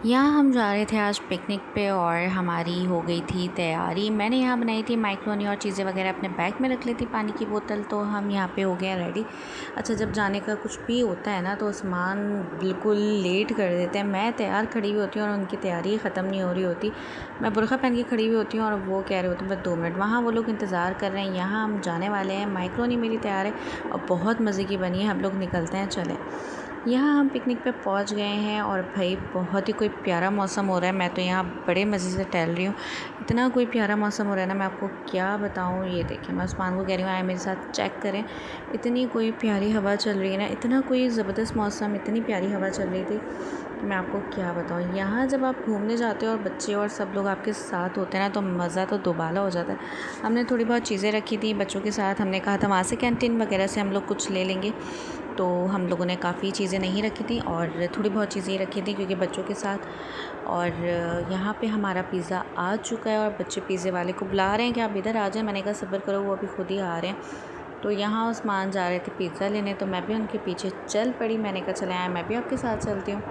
यहाँ हम जा रहे थे आज पिकनिक पे और हमारी हो गई थी तैयारी। मैंने यहाँ बनाई थी माइक्रोनी और चीज़ें वगैरह अपने बैग में रख ली थी, पानी की बोतल। तो हम यहाँ पे हो गए रेडी। अच्छा, जब जाने का कुछ भी होता है ना तो सामान बिल्कुल लेट कर देते हैं। मैं तैयार खड़ी हुई होती हूँ और उनकी तैयारी ख़त्म नहीं हो रही होती। मैं बुरखा पहन के खड़ी हुई होती हूँ और वो कह रहे होते हैं बस 2 मिनट। वहाँ वो लोग इंतज़ार कर रहे हैं। यहाँ हम जाने वाले हैं। माइक्रोनी मेरी तैयार है और बहुत मज़े की बनी है। हम लोग निकलते हैं, चलें। यहाँ हम पिकनिक पे पहुँच गए हैं और भाई बहुत ही कोई प्यारा मौसम हो रहा है। मैं तो यहाँ बड़े मज़े से टहल रही हूँ। इतना कोई प्यारा मौसम हो रहा है ना, मैं आपको क्या बताऊँ। ये देखिए, मैं उस्मान को कह रही हूँ आए मेरे साथ चेक करें। इतनी कोई प्यारी हवा चल रही है ना, इतना कोई ज़बरदस्त मौसम, इतनी प्यारी हवा चल रही थी कि मैं आपको क्या बताऊँ। यहाँ जब आप घूमने जाते हो और बच्चे और सब लोग आपके साथ होते हैं ना तो मज़ा तो दुबाला हो जाता है। हमने थोड़ी बहुत चीज़ें रखी थी बच्चों के साथ। हमने कहा था वहाँ से कैंटीन वगैरह से हम लोग कुछ ले लेंगे। तो हम लोगों ने काफ़ी चीज़ें नहीं रखी थी और थोड़ी बहुत चीज़ें रखी थी क्योंकि बच्चों के साथ। और यहाँ पे हमारा पिज़्ज़ा आ चुका है और बच्चे पिज़्ज़े वाले को बुला रहे हैं कि आप इधर आ जाएं। मैंने कहा सब्र करो, वो अभी खुद ही आ रहे हैं। तो यहाँ उस्मान जा रहे थे पिज़्ज़ा लेने, तो मैं भी उनके पीछे चल पड़ी। मैंने कहा चले आए, मैं भी आपके साथ चलती हूँ।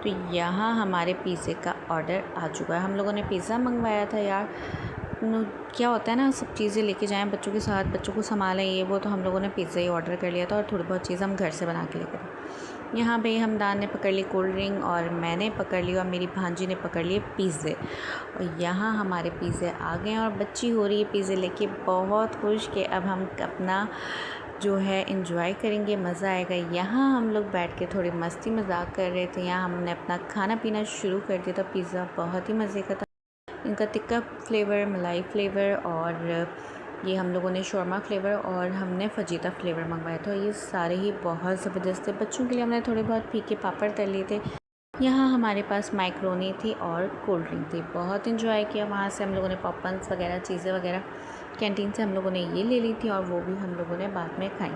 तो यहाँ हमारे पिज़्ज़े का ऑर्डर आ चुका है। हम लोगों ने पिज़्ज़ा मंगवाया था यार। क्या होता है ना, सब चीज़ें लेके जाएं बच्चों के साथ, बच्चों को संभालें ये वो। तो हम लोगों ने पिज़्ज़ा ही ऑर्डर कर लिया था और थोड़ी बहुत चीज़ हम घर से बना के लेकर गए। यहाँ पे हमदान ने पकड़ ली कोल्ड ड्रिंक और मैंने पकड़ ली और मेरी भांजी ने पकड़ लिए पिज़्ज़े। और यहाँ हमारे पिज़्ज़े आ गए और बच्ची हो रही है पिज़्ज़े लेके बहुत खुश कि अब हम अपना जो है एंजॉय करेंगे, मज़ा आएगा। यहाँ हम लोग बैठ के थोड़ी मस्ती मजाक कर रहे थे। यहाँ हमने अपना खाना पीना शुरू कर दिया था। पिज़्ज़ा बहुत ही मज़े का था। इनका टिक्का फ्लेवर, मलाई फ्लेवर और ये हम लोगों ने शौरमा फ्लेवर और हमने फजीता फ्लेवर मंगवाया था। ये सारे ही बहुत ज़बरदस्त थे। बच्चों के लिए हमने थोड़े बहुत फीके पापड़ तल लिए थे। यहाँ हमारे पास माइक्रोनी थी और कोल्ड ड्रिंक थी। बहुत इन्जॉय किया। वहाँ से हम लोगों ने पॉपकॉर्न्स वगैरह चीज़ें वगैरह कैंटीन से हम लोगों ने ये ले ली थी और वो भी हम लोगों ने बाद में खाई।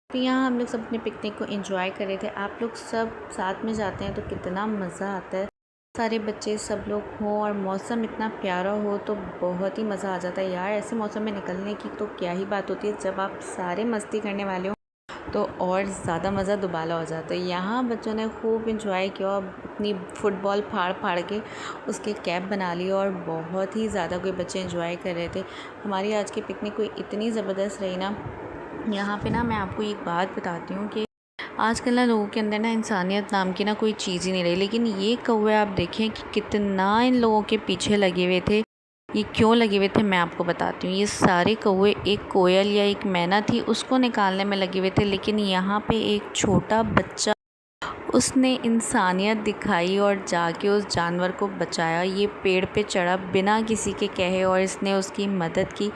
तो यहाँ हम लोग सब अपने पिकनिक को एंजॉय कर रहे थे। आप लोग सब साथ में जाते हैं तो कितना मज़ा आता है। सारे बच्चे सब लोग हों और मौसम इतना प्यारा हो तो बहुत ही मज़ा आ जाता है यार। ऐसे मौसम में निकलने की तो क्या ही बात होती है। जब आप सारे मस्ती करने वाले हो तो और ज़्यादा मज़ा दुबाला हो जाता है। यहाँ बच्चों ने खूब इंजॉय किया और अपनी फुटबॉल फाड़ फाड़ के उसके कैप बना ली और बहुत ही ज़्यादा कोई बच्चे इंजॉय कर रहे थे। हमारी आज की पिकनिक कोई इतनी ज़बरदस्त रही ना। यहाँ पे ना मैं आपको एक बात बताती हूँ कि आजकल ना लोगों के अंदर ना इंसानियत नाम की ना कोई चीज़ ही नहीं रही। लेकिन ये कौवे आप देखें कि कितना इन लोगों के पीछे लगे हुए थे। ये क्यों लगे हुए थे मैं आपको बताती हूँ। ये सारे कौवे, एक कोयल या एक मैना थी उसको निकालने में लगे हुए थे। लेकिन यहाँ पे एक छोटा बच्चा, उसने इंसानियत दिखाई और जाके उस जानवर को बचाया। ये पेड़ पे चढ़ा बिना किसी के कहे और इसने उसकी मदद की।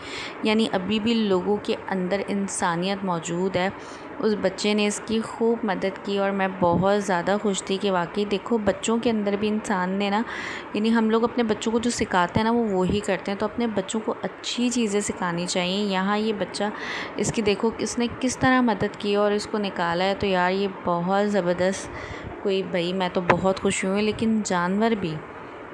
यानी अभी भी लोगों के अंदर इंसानियत मौजूद है। उस बच्चे ने इसकी खूब मदद की और मैं बहुत ज़्यादा खुश थी कि वाकई देखो बच्चों के अंदर भी इंसान ने ना, यानी हम लोग अपने बच्चों को जो सिखाते हैं ना वो ही करते हैं। तो अपने बच्चों को अच्छी चीज़ें सिखानी चाहिए। यहाँ ये बच्चा, इसकी देखो इसने किस तरह मदद की और इसको निकाला है। तो यार ये बहुत ज़बरदस्त कोई, भाई मैं तो बहुत खुश हुई हूँ। लेकिन जानवर भी,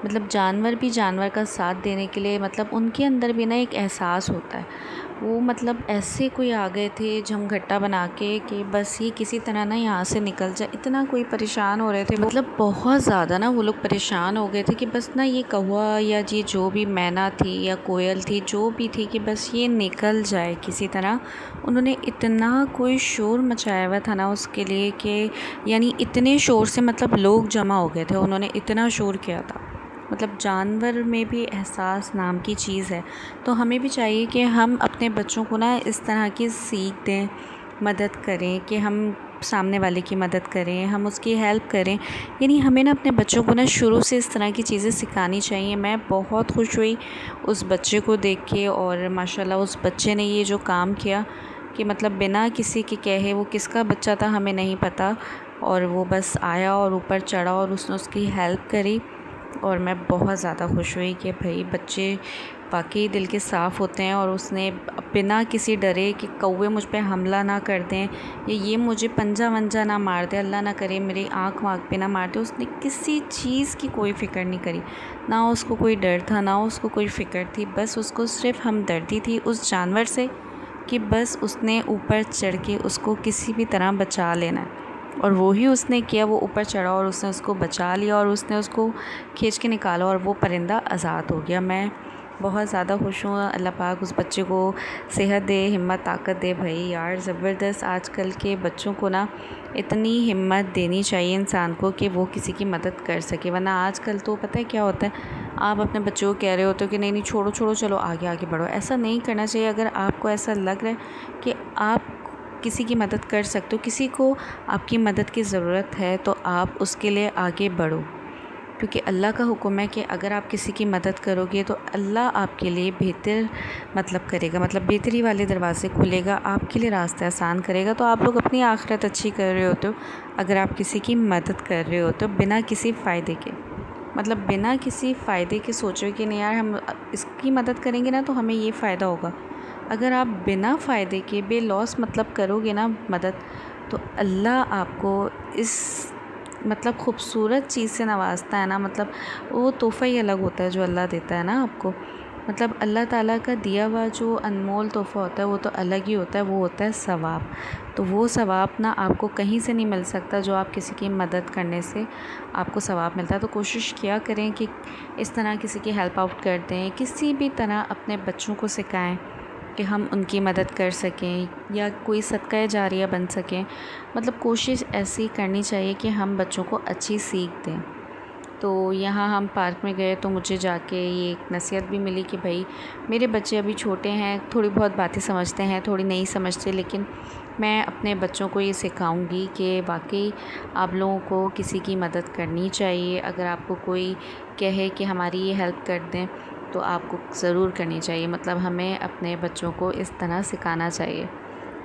मतलब जानवर भी जानवर का साथ देने के लिए, मतलब उनके अंदर भी ना एक एहसास होता है। वो मतलब ऐसे कोई आ गए थे झमघट्टा बना के कि बस ये किसी तरह ना यहाँ से निकल जाए। इतना कोई परेशान हो रहे थे, मतलब बहुत ज़्यादा ना वो लोग परेशान हो गए थे कि बस ना ये कौवा या ये जो भी मैना थी या कोयल थी जो भी थी कि बस ये निकल जाए किसी तरह। उन्होंने इतना कोई शोर मचाया हुआ था ना उसके लिए कि यानी इतने शोर से मतलब लोग जमा हो गए थे। उन्होंने इतना शोर किया था। मतलब जानवर में भी एहसास नाम की चीज़ है। तो हमें भी चाहिए कि हम अपने बच्चों को ना इस तरह की सीख दें, मदद करें कि हम सामने वाले की मदद करें, हम उसकी हेल्प करें। यानी हमें ना अपने बच्चों को ना शुरू से इस तरह की चीज़ें सिखानी चाहिए। मैं बहुत खुश हुई उस बच्चे को देख के और माशाल्लाह उस बच्चे ने ये जो काम किया कि मतलब बिना किसी के कहे, वो किसका बच्चा था हमें नहीं पता, और वो बस आया और ऊपर चढ़ा और उसने उसकी हेल्प करी। और मैं बहुत ज़्यादा खुश हुई कि भाई बच्चे वाकई दिल के साफ़ होते हैं। और उसने बिना किसी डरे कि कौवे मुझ पे हमला ना कर दें या ये मुझे पंजा वंजा ना मार दे, अल्लाह ना करे मेरी आँख वाँख पे ना मार दे, उसने किसी चीज़ की कोई फ़िक्र नहीं करी। ना उसको कोई डर था, ना उसको कोई फ़िक्र थी। बस उसको सिर्फ़ हमदर्दी थी उस जानवर से कि बस उसने ऊपर चढ़ के उसको किसी भी तरह बचा लेना है। और वो ही उसने किया, वो ऊपर चढ़ा और उसने उसको बचा लिया और उसने उसको खींच के निकाला और वो परिंदा आज़ाद हो गया। मैं बहुत ज़्यादा खुश हूँ। अल्लाह पाक उस बच्चे को सेहत दे, हिम्मत ताकत दे। भाई यार ज़बरदस्त। आजकल के बच्चों को ना इतनी हिम्मत देनी चाहिए इंसान को कि वो किसी की मदद कर सके, वरना आजकल तो पता है क्या होता है, आप अपने बच्चों को कह रहे होते हो कि नहीं नहीं छोड़ो छोड़ो, चलो आगे आगे बढ़ो। ऐसा नहीं करना चाहिए। अगर आपको ऐसा लग रहा है कि आप किसी की मदद कर सकते हो, किसी को आपकी मदद की ज़रूरत है, तो आप उसके लिए आगे बढ़ो, क्योंकि अल्लाह का हुक्म है कि अगर आप किसी की मदद करोगे तो अल्लाह आपके लिए बेहतर करेगा, बेहतरी वाले दरवाज़े खुलेगा, आपके लिए रास्ते आसान करेगा। तो आप लोग अपनी आखिरत अच्छी कर रहे होते हो अगर आप किसी की मदद कर रहे हो तो बिना किसी फ़ायदे के, बिना किसी फ़ायदे के सोचो कि नहीं यार हम इसकी मदद करेंगे ना तो हमें ये फ़ायदा होगा। अगर आप बिना फ़ायदे के बेलॉस करोगे ना मदद, तो अल्लाह आपको इस ख़ूबसूरत चीज़ से नवाजता है ना। वो तोहफ़ा ही अलग होता है जो अल्लाह देता है ना आपको। अल्लाह ताला का दिया हुआ जो अनमोल तोहफ़ा होता है वो तो अलग ही होता है, वो होता है सवाब। तो वो सवाब ना आपको कहीं से नहीं मिल सकता जो आप किसी की मदद करने से आपको सवाब मिलता है। तो कोशिश किया करें कि इस तरह किसी की हेल्प आउट कर दें, किसी भी तरह अपने बच्चों को सिखाएं कि हम उनकी मदद कर सकें या कोई सदका जारिया बन सकें। कोशिश ऐसी करनी चाहिए कि हम बच्चों को अच्छी सीख दें। तो यहाँ हम पार्क में गए तो मुझे जाके ये एक नसीहत भी मिली कि भाई मेरे बच्चे अभी छोटे हैं, थोड़ी बहुत बातें समझते हैं, थोड़ी नहीं समझते, लेकिन मैं अपने बच्चों को ये सिखाऊंगी कि वाकई आप लोगों को किसी की मदद करनी चाहिए। अगर आपको कोई कहे कि हमारी ये हेल्प कर दें तो आपको ज़रूर करनी चाहिए। हमें अपने बच्चों को इस तरह सिखाना चाहिए।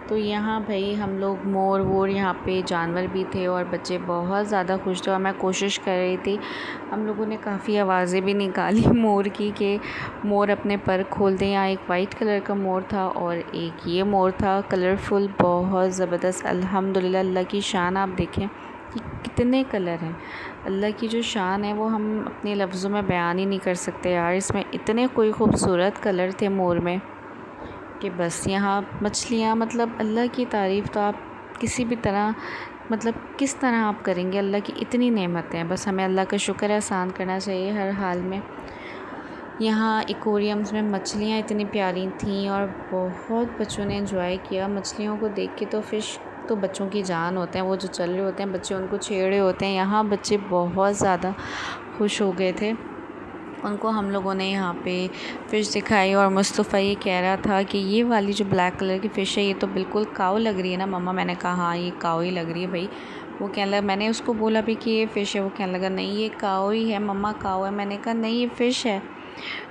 तो यहाँ भाई हम लोग मोर वोर यहाँ पे जानवर भी थे और बच्चे बहुत ज़्यादा खुश थे और मैं कोशिश कर रही थी। हम लोगों ने काफ़ी आवाज़ें भी निकाली मोर की कि मोर अपने पर खोल दें। यहाँ एक वाइट कलर का मोर था और एक ये मोर था कलरफुल, बहुत ज़बरदस्त। अल्हम्दुलिल्लाह, अल्लाह की शान आप देखें कि कितने कलर हैं। अल्लाह की जो शान है वो हम अपने लफ्ज़ों में बयान ही नहीं कर सकते यार। इसमें इतने कोई ख़ूबसूरत कलर थे मोर में कि बस। यहाँ मछलियाँ, अल्लाह की तारीफ़ तो आप किसी भी तरह किस तरह आप करेंगे। अल्लाह की इतनी नेमतें हैं, बस हमें अल्लाह का शुक्र एहसान करना चाहिए हर हाल में। यहाँ एक्वेरियम्स में मछलियाँ इतनी प्यारी थीं और बहुत बच्चों ने एंजॉय किया मछलियों को देख के। तो फ़िश तो बच्चों की जान होते हैं, वो जो चल रहे होते हैं बच्चे उनको छेड़ रहे होते हैं। यहाँ बच्चे बहुत ज़्यादा खुश हो गए थे। उनको हम लोगों ने यहाँ पे फ़िश दिखाई और मुस्तफ़ा ये कह रहा था कि ये वाली जो ब्लैक कलर की फ़िश है ये तो बिल्कुल काऊ लग रही है ना मम्मा। मैंने कहा हाँ ये काऊ ही लग रही है भाई। वो कहने लगा, मैंने उसको बोला भी कि ये फ़िश है, वो कहने लगा नहीं ये काऊ ही है मम्मा, काऊ है। मैंने कहा नहीं ये फ़िश है।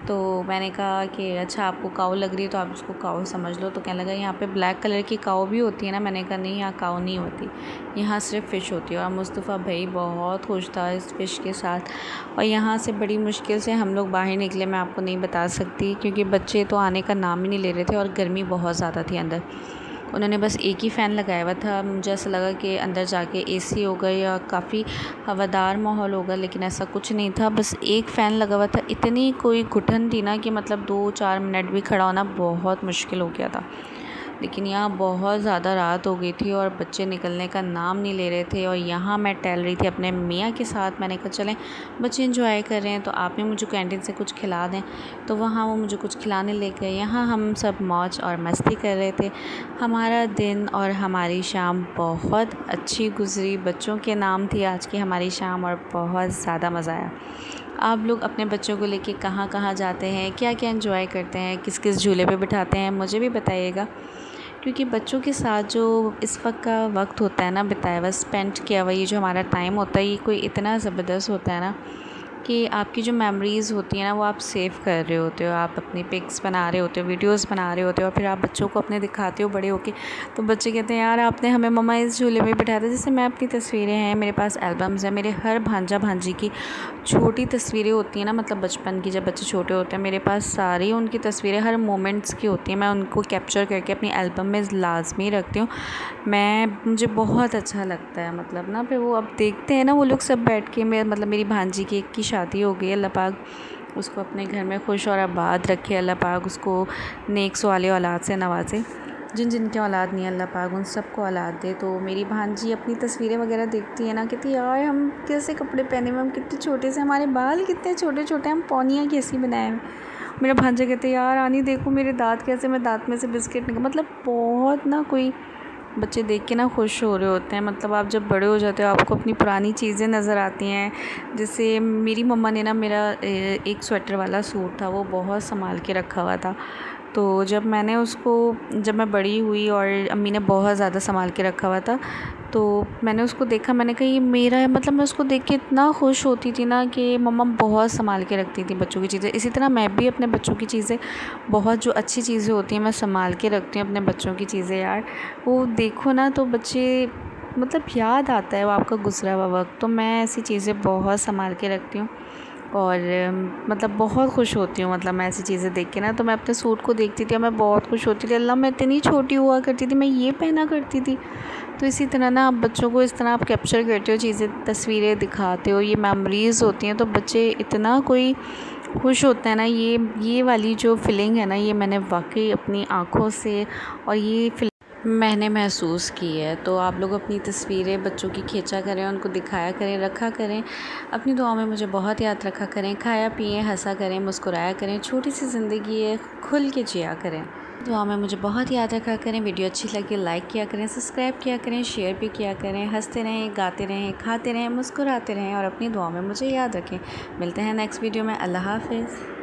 तो मैंने कहा कि अच्छा आपको काऊ लग रही है तो आप उसको काऊ समझ लो। तो कहने लगा यहाँ पे ब्लैक कलर की काऊ भी होती है ना। मैंने कहा नहीं यहाँ काऊ नहीं होती, यहाँ सिर्फ फ़िश होती है। और मुस्तफ़ा भाई बहुत खुश था इस फ़िश के साथ। और यहाँ से बड़ी मुश्किल से हम लोग बाहर निकले, मैं आपको नहीं बता सकती, क्योंकि बच्चे तो आने का नाम ही नहीं ले रहे थे और गर्मी बहुत ज़्यादा थी अंदर। उन्होंने बस एक ही फ़ैन लगाया हुआ था। मुझे ऐसा लगा कि अंदर जाके एसी होगा या काफ़ी हवादार माहौल होगा, लेकिन ऐसा कुछ नहीं था। बस एक फ़ैन लगा हुआ था। इतनी कोई घुटन थी ना कि 2-4 मिनट भी खड़ा होना बहुत मुश्किल हो गया था। लेकिन यहाँ बहुत ज़्यादा रात हो गई थी और बच्चे निकलने का नाम नहीं ले रहे थे। और यहाँ मैं टहल रही थी अपने मियाँ के साथ। मैंने कहा चलें बच्चे एंजॉय कर रहे हैं तो आप भी मुझे कैंटीन से कुछ खिला दें। तो वहाँ वो मुझे कुछ खिलाने ले गए। यहाँ हम सब मौज और मस्ती कर रहे थे। हमारा दिन और हमारी शाम बहुत अच्छी गुजरी। बच्चों के नाम थी आज की हमारी शाम और बहुत ज़्यादा मज़ा आया। आप लोग अपने बच्चों को लेके कहाँ कहाँ जाते हैं, क्या क्या एंजॉय करते हैं, किस किस झूले पे बिठाते हैं, मुझे भी बताइएगा। क्योंकि बच्चों के साथ जो इस वक्त का वक्त होता है ना बिताया हुआ, स्पेंड किया हुआ, ये जो हमारा टाइम होता है ये कोई इतना ज़बरदस्त होता है ना कि आपकी जो मेमोरीज़ होती है ना वो आप सेव कर रहे होते हो। आप अपनी पिक्स बना रहे होते हो, वीडियोस बना रहे होते हो और फिर आप बच्चों को अपने दिखाते हो बड़े होके। तो बच्चे कहते हैं यार आपने हमें मम्मा इस झूले में बिठाया था। जैसे मैं अपनी तस्वीरें हैं, मेरे पास एल्बम्स हैं, मेरे हर भांजा भांजी की छोटी तस्वीरें होती हैं ना, बचपन की, जब बच्चे छोटे होते हैं मेरे पास सारी उनकी तस्वीरें हर मोमेंट्स की होती हैं। मैं उनको कैप्चर करके अपनी एल्बम में लाजमी रखती हूँ। मुझे बहुत अच्छा लगता है ना। फिर वो अब देखते हैं ना वो लोग सब बैठ के, मेरी भांजी की शादी हो गई। अल्लाह पाक उसको अपने घर में खुश और आबाद रखे। अल्लाह पाक उसको नेक सवाले औलाद से नवाजे। जिन जिन के औलाद नहीं अल्लाह पाक उन सबको औलाद दे। तो मेरी भांजी अपनी तस्वीरें वगैरह देखती है ना, कहती यार हम कैसे कपड़े पहने हुए, हम कितने छोटे से, हमारे बाल कितने छोटे छोटे, हम पौनियाँ कैसी बनाए हुए। मेरा भांजा कहते यार आनी देखो मेरे दाँत कैसे, मैं दाँत में से बिस्किट निकल, मतलब बहुत ना कोई बच्चे देख के ना खुश हो रहे होते हैं। मतलब आप जब बड़े हो जाते हो आपको अपनी पुरानी चीज़ें नज़र आती हैं। जैसे मेरी मम्मा ने ना मेरा एक स्वेटर वाला सूट था वो बहुत संभाल के रखा हुआ था। तो जब मैं बड़ी हुई और अम्मी ने बहुत ज़्यादा संभाल के रखा हुआ था, तो मैंने उसको देखा, मैंने कहा ये मेरा है। मतलब मैं उसको देख के इतना खुश होती थी ना कि मम्मा बहुत संभाल के रखती थी बच्चों की चीज़ें। इसी तरह मैं भी अपने बच्चों की चीज़ें, बहुत जो अच्छी चीज़ें होती हैं मैं संभाल के रखती हूँ अपने बच्चों की चीज़ें। यार वो देखो ना तो बच्चे, मतलब याद आता है वो आपका गुज़रा हुआ वक्त। तो मैं ऐसी चीज़ें बहुत संभाल के रखती हूँ और मतलब बहुत खुश होती हूँ। मतलब मैं ऐसी चीज़ें देख के ना, तो मैं अपने सूट को देखती थी और मैं बहुत खुश होती थी, अल्लाह मैं इतनी छोटी हुआ करती थी, मैं ये पहना करती थी। तो इसी तरह ना आप बच्चों को इस तरह आप कैप्चर करते हो चीज़ें, तस्वीरें दिखाते हो, ये मेमोरीज़ होती हैं, तो बच्चे इतना कोई खुश होता है ना। ये वाली जो फीलिंग है ना, ये मैंने वाकई अपनी आँखों से और ये मैंने महसूस की है। तो आप लोग अपनी तस्वीरें बच्चों की खींचा करें, उनको दिखाया करें, रखा करें। अपनी दुआओं में मुझे बहुत याद रखा करें। खाया पिए, हंसा करें, मुस्कुराया करें। छोटी सी ज़िंदगी है, खुल के जिया करें। दुआ में मुझे बहुत याद रखा करें। वीडियो अच्छी लगी लाइक किया करें, सब्सक्राइब किया करें, शेयर भी किया करें। हंसते रहें, गाते रहें, खाते रहें, मुस्कुराते रहें और अपनी दुआ में मुझे याद रखें। मिलते हैं नेक्स्ट वीडियो में। अल्लाह हाफ़िज़।